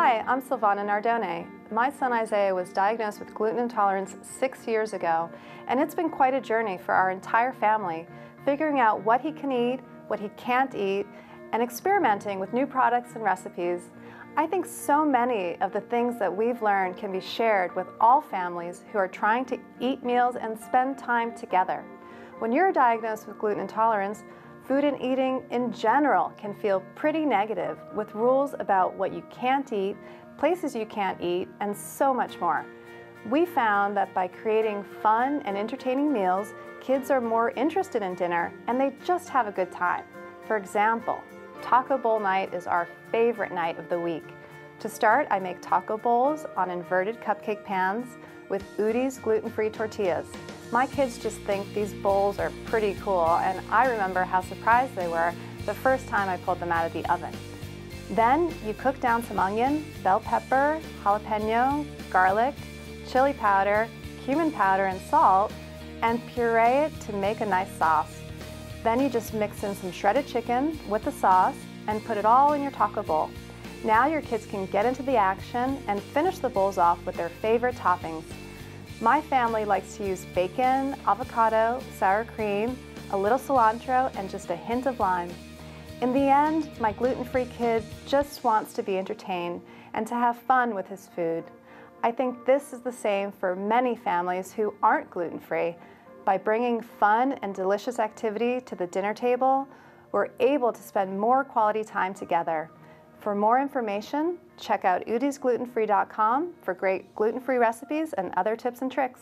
Hi, I'm Silvana Nardone. My son Isaiah was diagnosed with gluten intolerance 6 years ago, and it's been quite a journey for our entire family, figuring out what he can eat, what he can't eat, and experimenting with new products and recipes. I think so many of the things that we've learned can be shared with all families who are trying to eat meals and spend time together. When you're diagnosed with gluten intolerance, food and eating in general can feel pretty negative, with rules about what you can't eat, places you can't eat, and so much more. We found that by creating fun and entertaining meals, kids are more interested in dinner and they just have a good time. For example, taco bowl night is our favorite night of the week. To start, I make taco bowls on inverted cupcake pans with Udi'S gluten-free tortillas. My kids just think these bowls are pretty cool, and I remember how surprised they were the first time I pulled them out of the oven. Then you cook down some onion, bell pepper, jalapeno, garlic, chili powder, cumin powder, and salt, and puree it to make a nice sauce. Then you just mix in some shredded chicken with the sauce and put it all in your taco bowl. Now your kids can get into the action and finish the bowls off with their favorite toppings. My family likes to use bacon, avocado, sour cream, a little cilantro, and just a hint of lime. In the end, my gluten-free kid just wants to be entertained and to have fun with his food. I think this is the same for many families who aren't gluten-free. By bringing fun and delicious activity to the dinner table, we're able to spend more quality time together. For more information, check out udi'sglutenfree.com for great gluten-free recipes and other tips and tricks.